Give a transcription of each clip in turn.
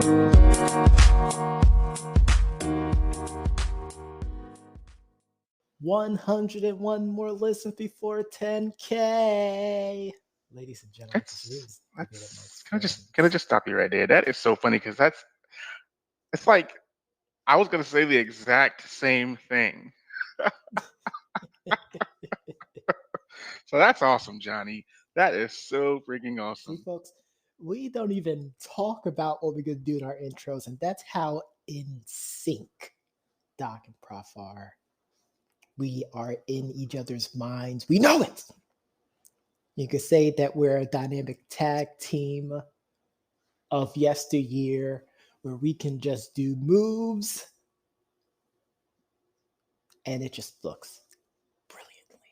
$101 more listens before 10K. Ladies and gentlemen, this is the Good at Mike's Can I just stop you right there? That is so funny because it's like I was gonna say the exact same thing. So that's awesome, Johnny. That is so freaking See, awesome. folks, we don't even talk about what we're going to do in our intros, and that's how in sync Doc and Prof are. We are in each other's minds. We know it. You could say that we're a dynamic tag team of yesteryear where we can just do moves and it just looks brilliantly.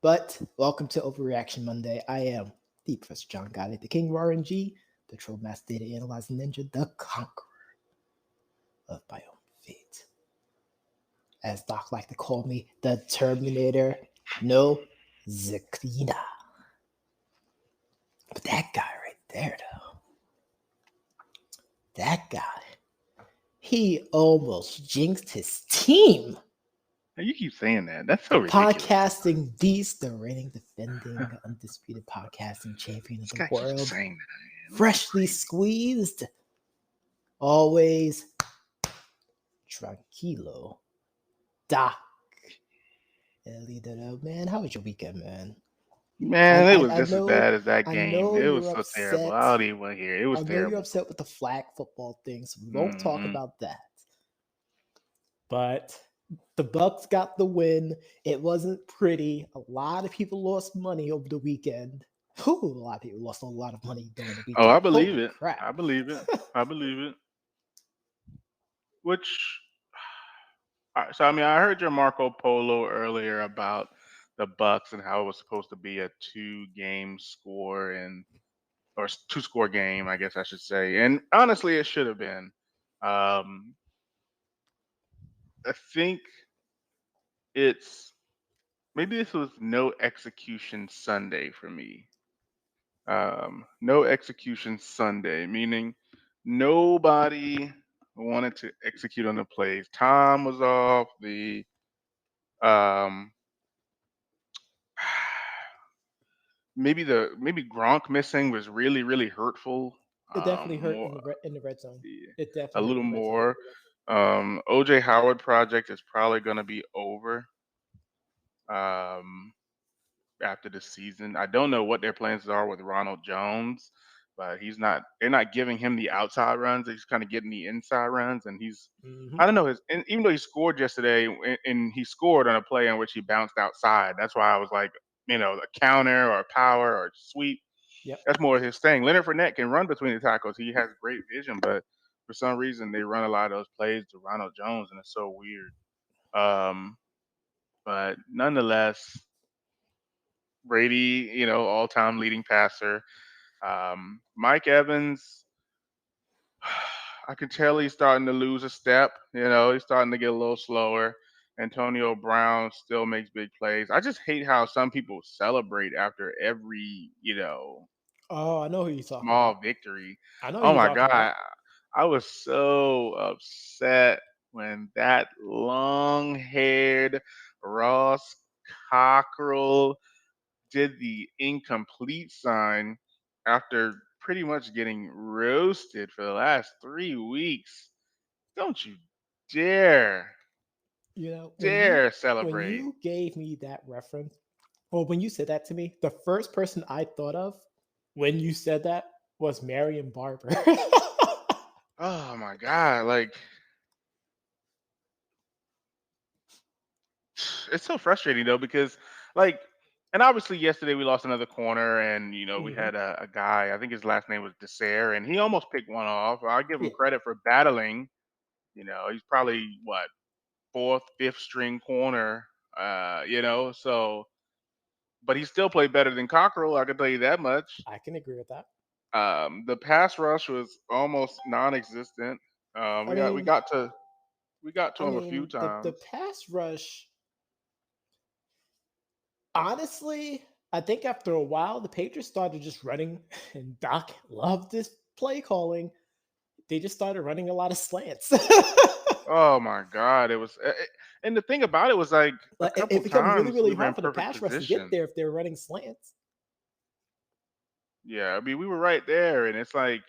But welcome to Overreaction Monday. I am the Professor John Gotti, the King of RNG, the Troll Master Data Analyzing Ninja, the Conqueror of my own fate. As Doc like to call me, the Terminator, no Zaklina. But that guy right there, though, that guy, he almost jinxed his team. And you keep saying that. That's so ridiculous. Podcasting beast, the reigning, defending, undisputed podcasting champion of the world. Saying that. Freshly squeezed. Always tranquilo. Doc. Man, how was your weekend, man? Man, it was just as bad as that game. It was so terrible. I don't even want to hear it. It was terrible. I know you're upset with the flag football thing, so we won't talk about that. But the Bucks got the win. It wasn't pretty. A lot of people lost money over the weekend. A lot of people lost a lot of money during the weekend. Oh, I believe it. Crap. I believe it. I believe it. So I heard your Marco Polo earlier about the Bucks and how it was supposed to be a 2-game score or 2-score game, I guess I should say. And honestly, it should have been. I think maybe this was no execution Sunday for me. No execution Sunday, meaning nobody wanted to execute on the plays. Tom was off. Um, maybe Gronk missing was really, really hurtful. It definitely hurt in the red zone. It definitely a little more. OJ Howard project is probably going to be over after the season. I don't know what their plans are with Ronald Jones, but they're not giving him the outside runs. He's kind of getting the inside runs, and I don't know, even though he scored yesterday, and he scored on a play in which he bounced outside. That's why I was like, a counter or a power or a sweep. Yep. That's more his thing. Leonard Fournette can run between the tackles. He has great vision, but for some reason they run a lot of those plays to Ronald Jones, and it's so weird. But nonetheless, Brady, all-time leading passer. Mike Evans, I can tell he's starting to lose a step. He's starting to get a little slower. Antonio Brown still makes big plays. I just hate how some people celebrate after every, Oh, I know who you're talking small about. victory. I know. Oh my God, I was so upset when that long-haired Ross Cockrell did the incomplete sign after pretty much getting roasted for the last 3 weeks. Don't you dare celebrate. When you gave me that reference, or when you said that to me, the first person I thought of when you said that was Marion Barber. Oh my God, it's so frustrating though, because and obviously yesterday we lost another corner, and we had a guy, I think his last name was Dessert, and he almost picked one off. I give him credit for battling. He's probably what, 4th, 5th string corner. So, but he still played better than Cockrell. I can tell you that much. I can agree with that. The pass rush was almost non-existent. We got to him a few times. The pass rush. Honestly, I think after a while, the Patriots started just running, and Doc loved this play calling. they just started running a lot of slants. Oh my god, it was and the thing about it was like a Like, couple it becomes really, times really we were hard in for the perfect pass rush to get position. there if they're running slants. Yeah, I mean we were right there, and it's like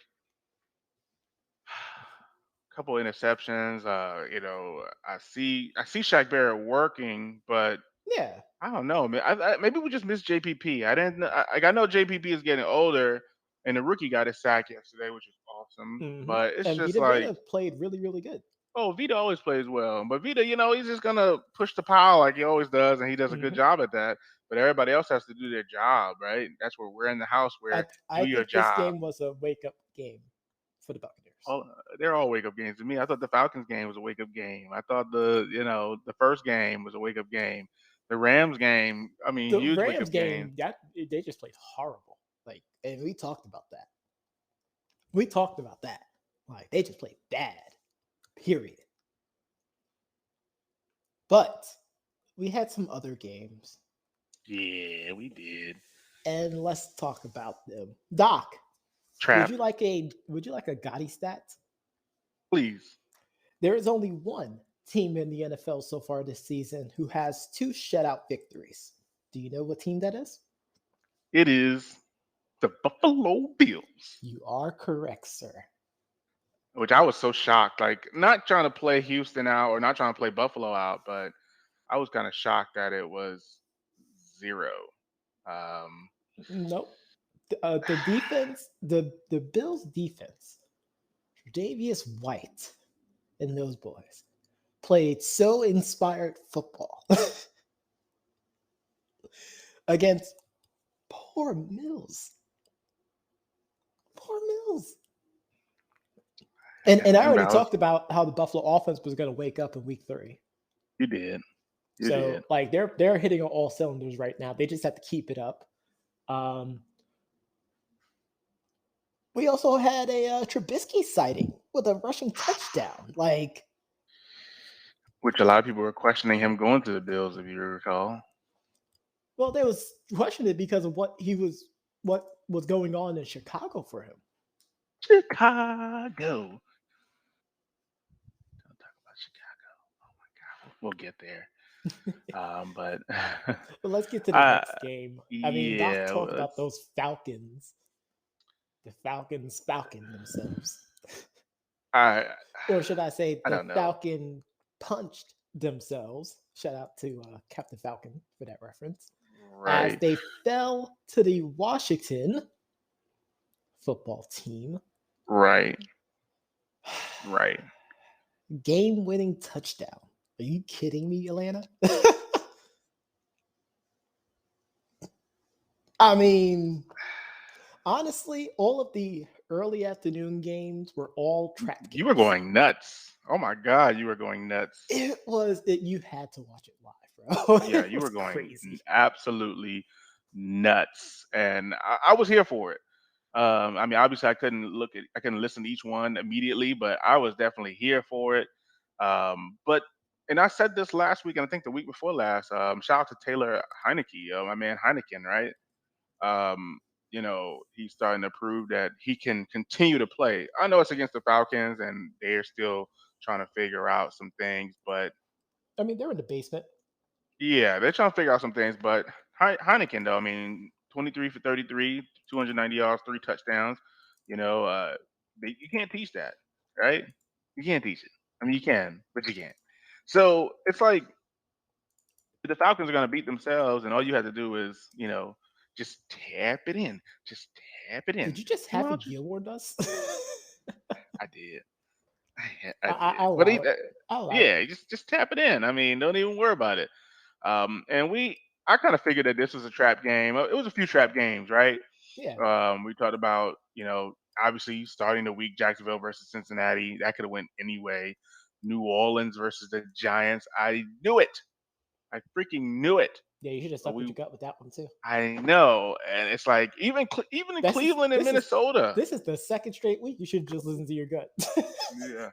couple interceptions. I see Shaq Barrett working, but Yeah. I don't know, man. Maybe we just missed JPP. I didn't. I know JPP is getting older, and the rookie got his sack yesterday, which is awesome. But it's And just Vita like, Veda played really, really good. oh, Vita always plays well, but Vita, he's just gonna push the pile like he always does, and he does a good hmm job at that. But everybody else has to do their job, right? That's where we're in the house I where I do your think this job. game was a wake up game for the Buccaneers. Oh, they're all wake up games to me. I thought the Falcons game was a wake up game. I thought the first game was a wake up game. The Rams game, I mean, The huge wake Rams up game. game, that they just played horrible. Like, and we talked about that. We talked about that. Like, they just played bad. Period. But we had some other games, Yeah, we did. and let's talk about them. Doc, would Trap, you like a Gotti stat? please. There is only one team in the NFL so far this season who has two shutout victories. Do you know what team that is? It is the Buffalo Bills, You are correct, sir. which I was so shocked. Like, not trying to play Houston out or not trying to play Buffalo out, but I was kind of shocked that it was zero. Um, Nope. The defense, the Bills defense, Davius White and those boys played so inspired football against poor Mills. Poor Mills. And I and already Dallas, talked about how the Buffalo offense was going to wake up in week 3. you did, you So did. like they're hitting on all cylinders right now. They just have to keep it up. Um, we also had a Trubisky sighting with a rushing touchdown. Like, Which a lot of people were questioning him going to the Bills, if you recall. well, they was questioning it because of what was going on in Chicago for him. Chicago. Don't talk about Chicago. Oh my God, we'll get there. But But let's get to the uh, next game. I mean, Doc yeah, talked well, about those Falcons. The Falcons falcon themselves. I Or should I say I the don't know. Falcon punched themselves. Shout out to Captain Falcon for that reference. As Right, they fell to the Washington football team. right, right. Game winning touchdown. Are you kidding me, Atlanta? I mean, honestly, all of the early afternoon games were all trap You were games. going nuts. Oh my God, you were going nuts. You had to watch it live, bro. Yeah, It you was were going crazy. absolutely nuts, and I was here for it. I mean, obviously, I couldn't listen to each one immediately, but I was definitely here for it. But and I said this last week, and I think the week before last. Shout out to Taylor Heineke, my man Heineken, right? Um, he's starting to prove that he can continue to play. I know it's against the Falcons, and they're still trying to figure out some things, but I mean, they're in the basement. yeah, they're trying to figure out some things, but Heineken though, I mean, 23 for 33, 290 yards, 3 touchdowns. You know, you can't teach that, right? You can't teach it. I mean, you can, but you can't. So it's like the Falcons are going to beat themselves, and all you have to do is, just tap it in, just tap it Did in. you just You Happy know, just Gilmore us? I did, I did. I'll But allow it. I'll allow it. yeah, just tap it in. I mean, don't even worry about it. And I kind of figured that this was a trap game. It was a few trap games, right? Yeah. We talked about, obviously starting the week, Jacksonville versus Cincinnati. That could have went anyway. New Orleans versus the Giants. I knew it. I freaking knew it. Yeah, you should have But stuck with your gut with that one too. I know, and it's like even in This is Cleveland and this is Minnesota. this is the second straight week. You should just listen to your gut. Yeah.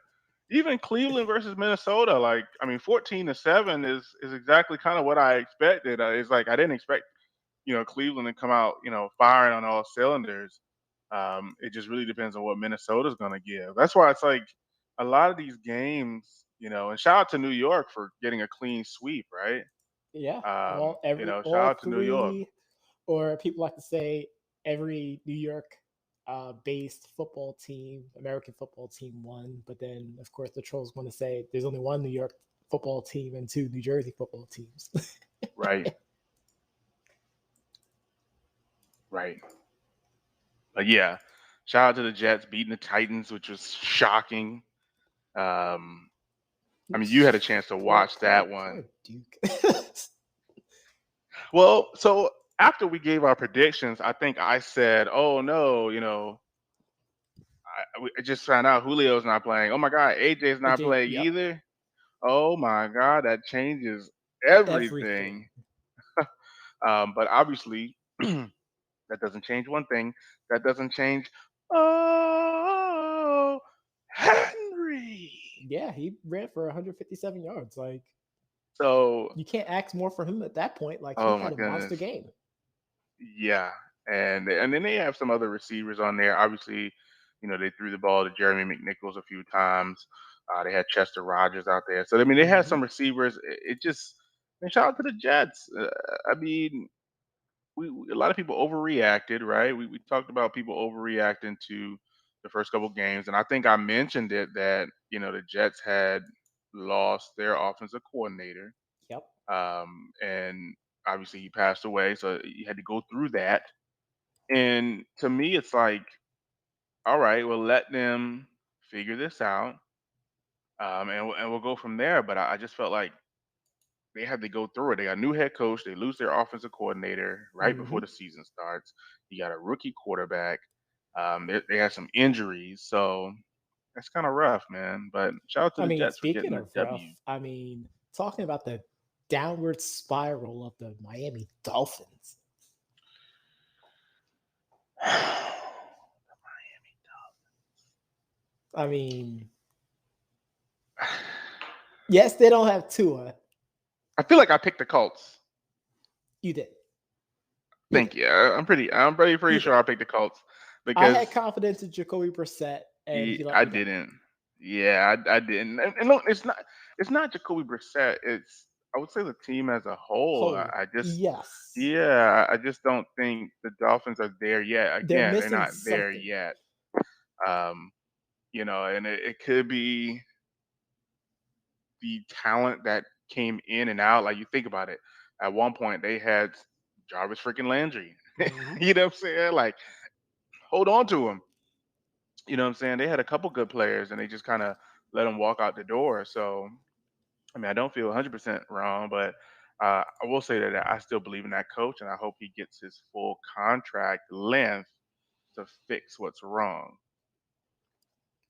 Even Cleveland versus Minnesota, like I mean, 14-7 is exactly kind of what I expected. It's like I didn't expect Cleveland to come out firing on all cylinders. It just really depends on what Minnesota's going to give. That's why it's like a lot of these games, and shout out to New York for getting a clean sweep, right? Yeah, Shout all out to New York. three, or people like to say every New York based football team, American football team won. But then, of course, the trolls want to say there's only one New York football team and two New Jersey football teams. Right, right. But yeah, shout out to the Jets beating the Titans, which was shocking. Um, I mean, you had a chance to watch that one. Poor Duke. Well, so after we gave our predictions, I think I said, "Oh no, I just found out Julio's not playing. Oh my God, AJ's not AJ, playing yep, either. Oh my God, that changes everything. everything." But obviously, that doesn't change one thing. That doesn't change. Oh, Henry. Yeah, he ran for 157 yards. Like, So, you can't ask more for him at that point. Like, he oh my had a monster goodness, game. yeah. And then they have some other receivers on there. Obviously, they threw the ball to Jeremy McNichols a few times. They had Chester Rogers out there. So I mean, they had Hmm. some receivers. It just, and shout out to the Jets. I mean, a lot of people overreacted, right? We talked about people overreacting to the first couple games, and I think I mentioned it that the Jets had lost their offensive coordinator, Yep. and obviously he passed away, so you had to go through that. And to me, it's like, all right, well, let them figure this out, and we'll go from there. But I just felt like they had to go through it. They got a new head coach. They lose their offensive coordinator right before Hmm. the season starts. You got a rookie quarterback. They had some injuries, so that's kind of rough, man. But shout out to I the mean, Jets for speaking getting the of rough, W. I mean, talking about the downward spiral of the Miami Dolphins. I mean, yes, they don't have Tua. I feel like I picked the Colts. You did. You did. Thank you. I'm pretty You sure did. I picked the Colts I had because confidence in Jacoby Brissett, and he let I me down. didn't. Yeah, I didn't. And look, it's not Jacoby Brissett. It's, I would say, the team as a whole. Whole. I just Yes. Yeah, I just don't think the Dolphins are there yet. They're Again, they're missing not there something. yet. Um, and it could be the talent that came in and out. Like, you think about it. At one point, they had Jarvis freaking Landry. Hmm. You know what I'm saying? Like, hold on to him. You know what I'm saying? They had a couple good players, and they just kind of let them walk out the door. So, I mean, I don't feel 100% wrong, but I will say that I still believe in that coach, and I hope he gets his full contract length to fix what's wrong.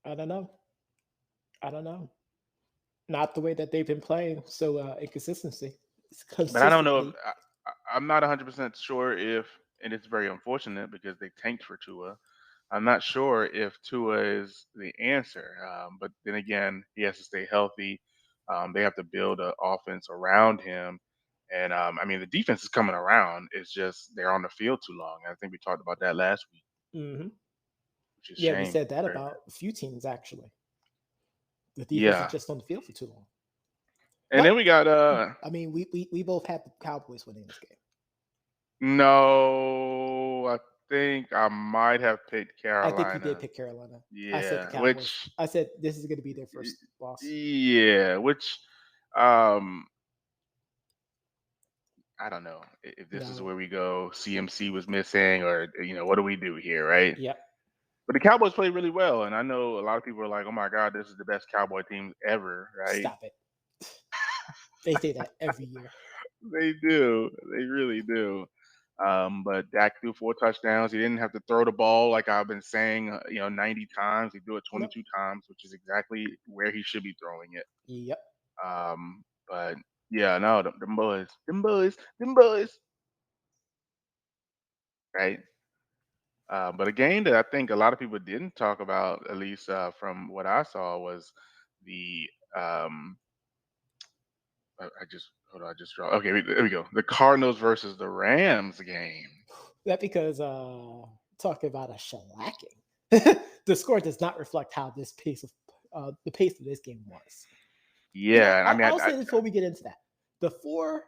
I don't know. I don't know. Not the way that they've been playing. So inconsistency. It's But I don't know if consistently. I'm not 100% sure if, and it's very unfortunate because they tanked for Tua. I'm not sure if Tua is the answer. But then again, he has to stay healthy. They have to build an offense around him. And I mean, the defense is coming around. It's just they're on the field too long. I think we talked about that last week, Hmm. which is a Yeah, we shame. said that Very, about a few teams actually. The defense is yeah. just on the field for too long. And then But we got I mean, we both had the Cowboys winning this game. no, I think I might have picked I think you did Carolina. pick Carolina. I said the Yeah, Cowboys. I said this is going to be their y- first loss. which um I don't know if this is No. where we go. CMC was missing, or what do we do here, right? Yep. But the Cowboys played really well, and I know a lot of people are like, "Oh my God, this is the best Cowboy team ever," right? Stop it. They say that every year. They do, they really do. But Dak threw 4 touchdowns. He didn't have to throw the ball like I've been saying, 90 times. He threw it Nope. 22 times, which is exactly where he should be throwing it. Yep. But yeah, no, them boys, right? But a game that I think a lot of people didn't talk about, at least from what I saw, was the I just hold on, I just draw. Okay, there we go. The Cardinals versus the Rams game. That because talking about a shellacking. The score does not reflect how this the pace of this game was. Yeah, I mean, I'll say this before we get into that. The 4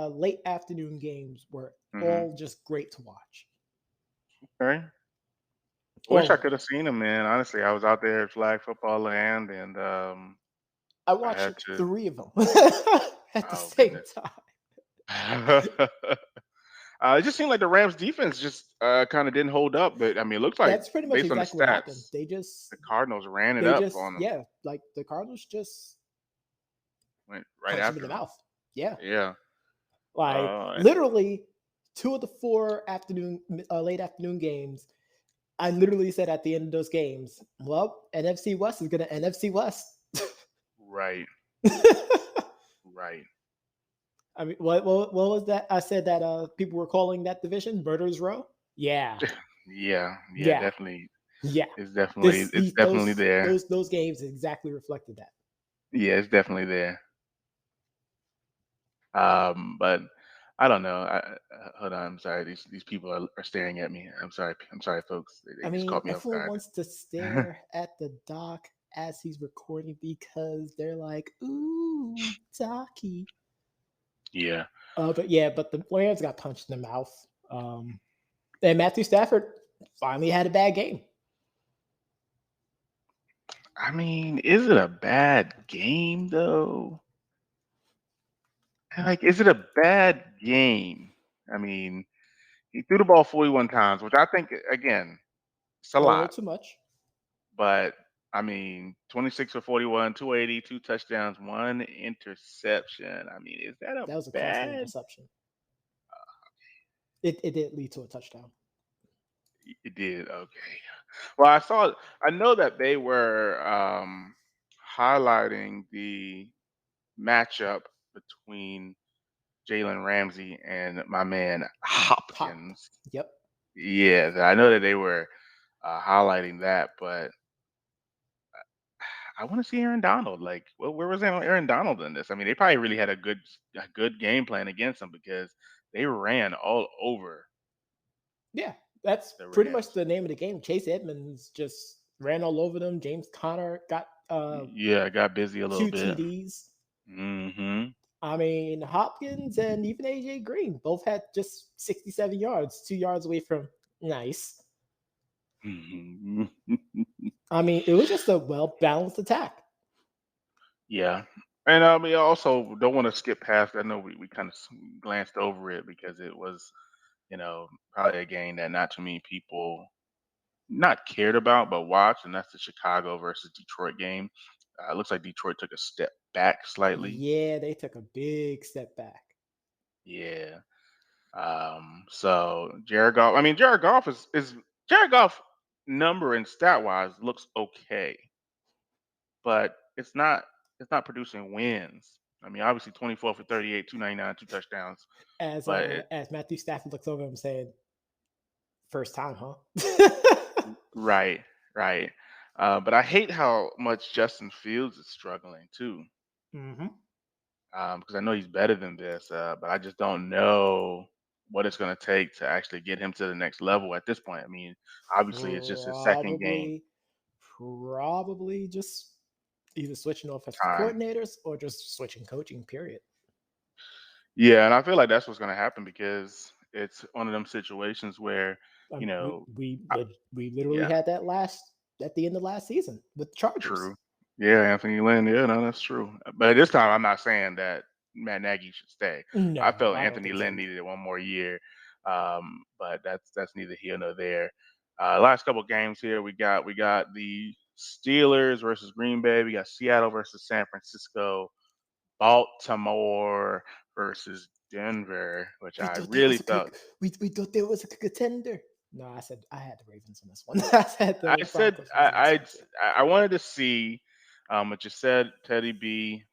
late afternoon games were mhm. all just great to watch. Okay. Wish All I of them. could have seen him, man. Honestly, I was out there at Flag Football Land, and I I watched had to. 3 of them at the Oh same goodness. time. It just seemed like the Rams defense just kind of didn't hold up, but I mean, it looks like That's pretty much based on the exactly what happened. stats, the Cardinals ran it up on them. Yeah, like the Cardinals just Went right punched him in after the them. mouth. Yeah, Yeah. like Uh, literally 2 of the 4 late afternoon games. I literally said at the end of those games, well, NFC West is gonna NFC West. right. Right. I mean, what was that? I said that people were calling that division Murder's Row. Yeah, Yeah. Yeah. yeah, Definitely. yeah. It's definitely. It's definitely there. Those games exactly reflected that. Yeah. It's definitely there. But I don't know. Hold on. I'm sorry. These people are staring at me. I'm sorry. I'm sorry, folks. I They just mean, caught me off everyone guard. wants to stare at the doc as he's recording because they're like, "Ooh, Docky." Yeah. But yeah, but the Rams got punched in the mouth. And Matthew Stafford finally had a bad game. I mean, is it a bad game though? Like, is it a bad game? I mean, he threw the ball 41 times, which I think again, it's a A little lot. too much. But I mean, 26 for 41, 280, 2 touchdowns, 1 interception. I mean, is that a That was a costly bad? interception. It did lead to a touchdown. It did. Okay. Well, I know that they were highlighting the matchup between Jalen Ramsey and my man Pop. Hopkins. Yep. Yeah, I know that they were highlighting that, but I want to see Aaron Donald. Like, where was Aaron Donald in this? I mean, they probably really had a good game plan against him because they ran all over Yeah. That's the pretty much Rams. the name of the game. Chase Edmonds just ran all over them. James Conner got Yeah, got busy a little 2 bit. TDs. Hmm. I mean, Hopkins and even AJ Green both had just 67 yards, 2 yards away from nice. I mean, it was just a well balanced attack. Yeah. And I mean, also don't want to skip past. I know we kind of glanced over it because it was, probably a game that not too many people not cared about, but watched, and that's the Chicago versus Detroit game. It looks like Detroit took a step back slightly. Yeah, they took a big step back. Yeah. So Jared Goff. I mean, Jared Goff is Jared Goff number and stat wise looks okay, but it's not producing wins. I mean, obviously 24 for 38, 299, 2 touchdowns, but As Matthew Stafford looks over him saying, first time, huh? right, right. But I hate how much Justin Fields is struggling too, Hmm. because I know he's better than this, but I just don't know what it's going to take to actually get him to the next level at this point. I mean, obviously it's just his second game Probably, probably just either switching offensive time. coordinators or just switching coaching, period. Yeah, and I feel like that's what's going to happen because it's one of them situations where, you We, know, we, I- we literally yeah, had that at the end of last season with the Chargers. true. Yeah, Anthony Lynn. Yeah, no, that's true. But this time, I'm not saying that Matt Nagy should stay. I No, felt I don't Anthony think so Lynn either. needed one more year, but that's neither here nor there. Last couple games here, we got the Steelers versus Green Bay. We got Seattle versus San Francisco. Baltimore versus Denver, which We I thought there really was a felt. we thought there was a contender. No, I said I had the Ravens on this one. I said I the said Broncos was the exception. I wanted to see what you said, Teddy B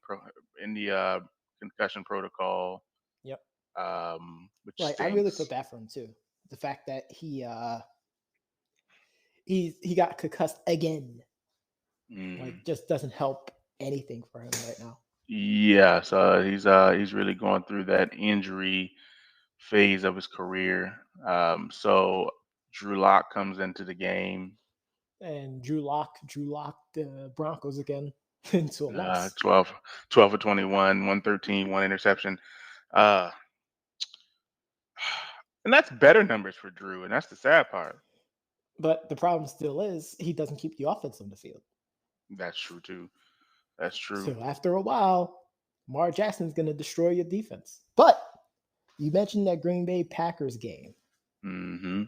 in the concussion protocol, Yep. which Like I really feel stinks. bad for him too. The fact that he got concussed again, like Mm. just doesn't help anything for him right now. Yeah, so he's really going through that injury phase of his career. So Drew Lock comes into the game. And Drew locked the Broncos again into a Uh, loss. 12, 12 for 21, 113, one interception. Uh, and that's better numbers for Drew, and that's the sad part. But the problem still is he doesn't keep the offense on the field. That's true too. That's true. So after a while, Lamar Jackson's going to destroy your defense. But you mentioned that Green Bay Packers game. Mm-hmm.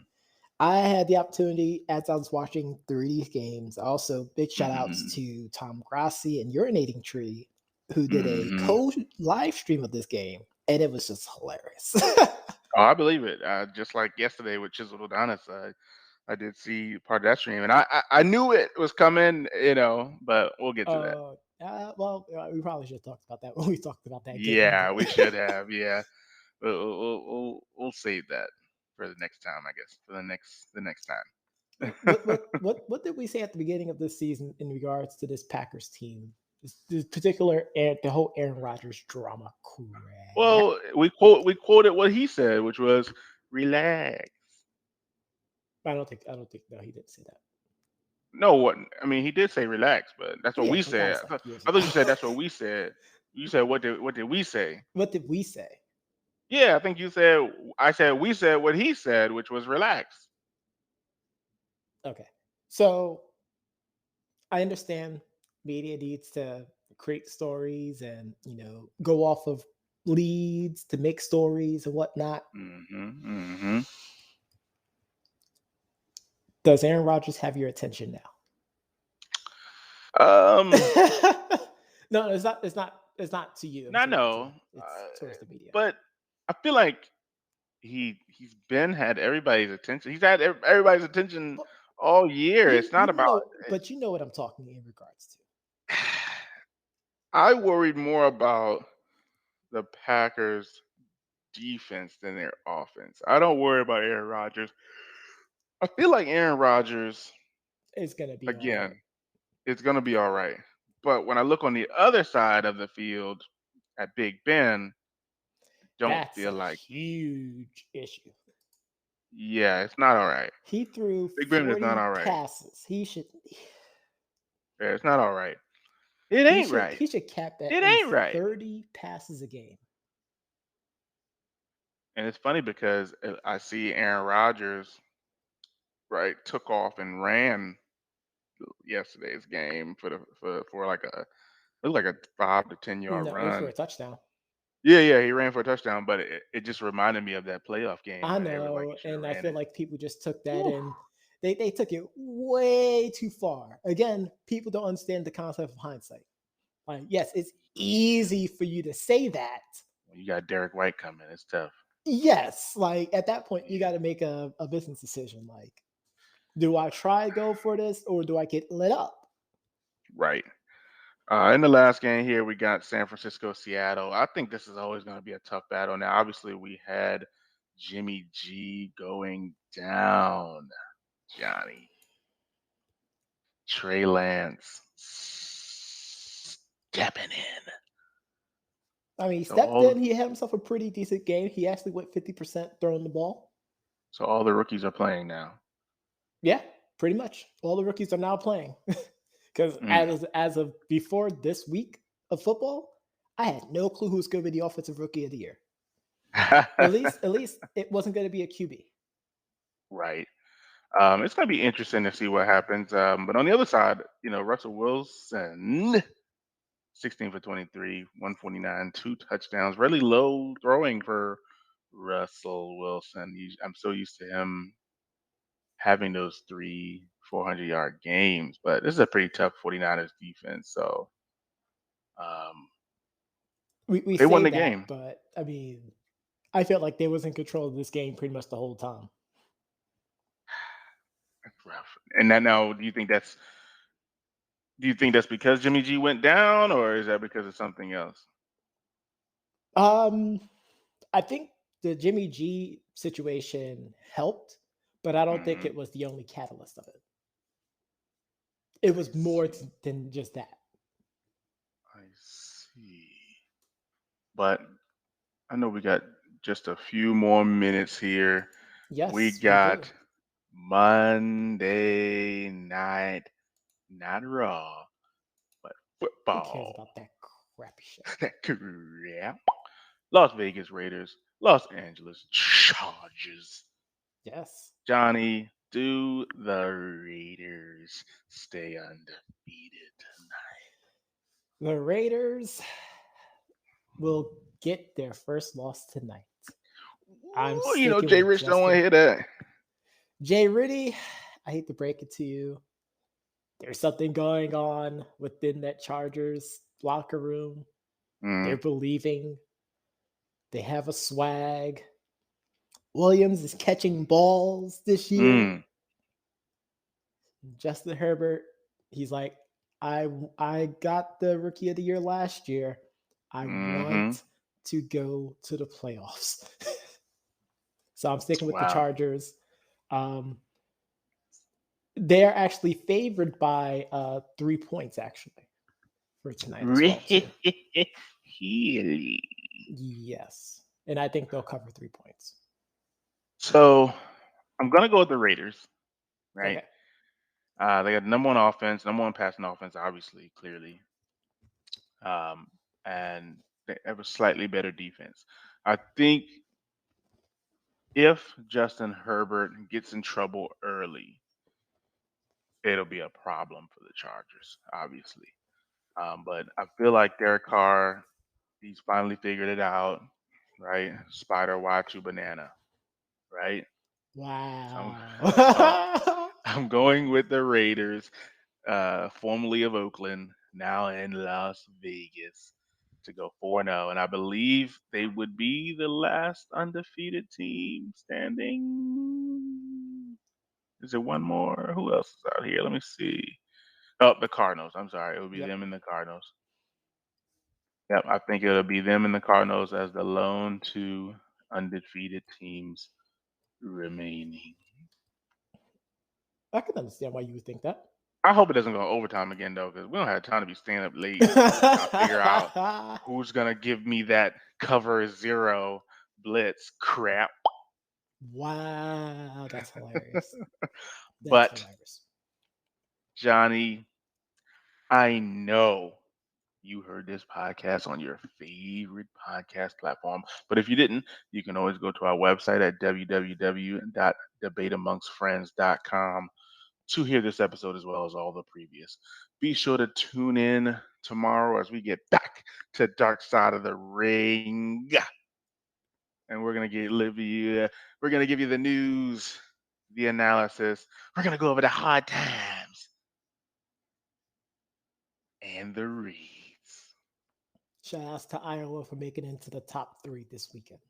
I had the opportunity as I was watching through these games. Also, big shout outs Mm-hmm. to Tom Grassi and Urinating Tree, who did a Mm-hmm. co live stream of this game, and it was just hilarious. Oh, I believe it. Just like yesterday with Chisel Adonis, I did see part of that stream, and I knew it was coming, but we'll get to that. We probably should have talked about that when we talked about that game. Yeah, we But should have. Yeah, we'll save that for the next time, I guess. For the next time. what did we say at the beginning of this season in regards to this Packers team? This particular the whole Aaron Rodgers drama crap. Well, we quoted what he said, which was relax. I don't think no, he didn't say that. No, what I mean, he did say relax, but that's what Yeah, we but that said. was I like thought, years I ago. thought you said that's what we said. You said what did we say? What did we say? Yeah, I think you said I said we said what he said, which was relax. Okay. So I understand media needs to create stories and, go off of leads to make stories and whatnot. Mm-hmm. Does Aaron Rodgers have your attention now? Um, No, it's not. It's not. It's not to you. I'm I saying know, it's towards the media. but I feel like he's been had everybody's attention. He's had everybody's attention But all year. you It's not you about. know, It's, but you know what I'm talking in regards to. I worried more about the Packers' defense than their offense. I don't worry about Aaron Rodgers. I feel like Aaron Rodgers It's gonna be all right. again. It's gonna be all right. But when I look on the other side of the field at Big Ben, don't That's a feel like huge issue. yeah, it's not all right. He threw Big Ben is not 40 all right. passes. He should Yeah, it's not all right. It he ain't should right. he should cap at It ain't least right. 30 passes a game. And it's funny because I see Aaron Rodgers, right, took off and ran yesterday's game for like it was like a 5 to 10 yard No, it was for run. a touchdown. Yeah, he ran for a touchdown, but it just reminded me of that playoff game I when they were like, know, "You should have and I ran feel it." like people just took that Whew. and they took it way too far. Again, people don't understand the concept of hindsight. Like, yes, it's easy for you to say that. When you got Derek White coming, it's tough. Yes, like at that point, you Yeah, got to make a business decision. Like, do I try to go for this or do I get lit up? right. In the last game here, we got San Francisco, Seattle. I think this is always going to be a tough battle. Now, obviously, we had Jimmy G going down, Johnny. Trey Lance stepping in. I mean, he So stepped all in. He had himself a pretty decent game. He actually went 50% throwing the ball. so all the rookies are playing now. Yeah, pretty much. All the rookies are now playing. Because Mm. as of before this week of football, I had no clue who's going to be the offensive rookie of the year. At least it wasn't going to be a QB. Right. It's going to be interesting to see what happens. But on the other side, Russell Wilson, 16 for 23, 149, 2 touchdowns. Really low throwing for Russell Wilson. I'm so used to him having those 400-yard games, but this is a pretty tough 49ers defense. So um, We they won say the that, game. but I mean, I felt like they was in control of this game pretty much the whole time. That's rough. And that now, do you think that's because Jimmy G went down, or is that because of something else? Um, I think the Jimmy G situation helped, but I don't think Hmm. it was the only catalyst of it. It I was more see. than just that. I see. But I know we got just a few more minutes here. We Yes, we do. got Monday night, not Raw, but Who cares football. about that crappy shit? That crap. Las Vegas Raiders, Los Angeles Chargers. Yes. Johnny, do the Raiders stay undefeated tonight? The Raiders will get their first loss tonight. I'm Ooh, you know, sticking Jay with Rich don't want to Justin. hear that. Jay Ritty, I hate to break it to you. There's something going on within that Chargers locker room. They're Mm, believing. They have a swag. Williams is catching balls this year. mm, Justin Herbert, he's like, I got the rookie of the year last year. I mm-hmm. want to go to the playoffs. So I'm sticking with the Wow. Chargers. They're actually favored by 3 points actually for tonight as well too. Really? Yes. And I think they'll cover 3 points. So I'm gonna go with the Raiders, right? Okay. They got number one offense, number one passing offense, obviously, clearly, and they have a slightly better defense. I think if Justin Herbert gets in trouble early, it'll be a problem for the Chargers, obviously. But I feel like Derek Carr, he's finally figured it out, right? Spider Y2 banana, right? Wow. I'm going with the Raiders, formerly of Oakland, now in Las Vegas, to go 4-0. And I believe they would be the last undefeated team standing. Is there one more? Who else is out here? Let me see. Oh, the Cardinals. I'm sorry. It would be Yep. them and the Cardinals. Yep, I think it'll be them and the Cardinals as the lone two undefeated teams remaining. I can understand why you would think that. I hope it doesn't go overtime again, though, because we don't have time to be staying up late trying to figure out who's going to give me that cover zero blitz crap. Wow, that's hilarious. But, hilarious. Johnny, I know you heard this podcast on your favorite podcast platform. But if you didn't, you can always go to our website at www.debateamongstfriends.com to hear this episode as well as all the previous. Be sure to tune in tomorrow as we get back to Dark Side of the Ring. And we're gonna give you the news, the analysis. We're gonna go over the hard times and the reads. Shout outs to Iowa for making it into the top 3 this weekend.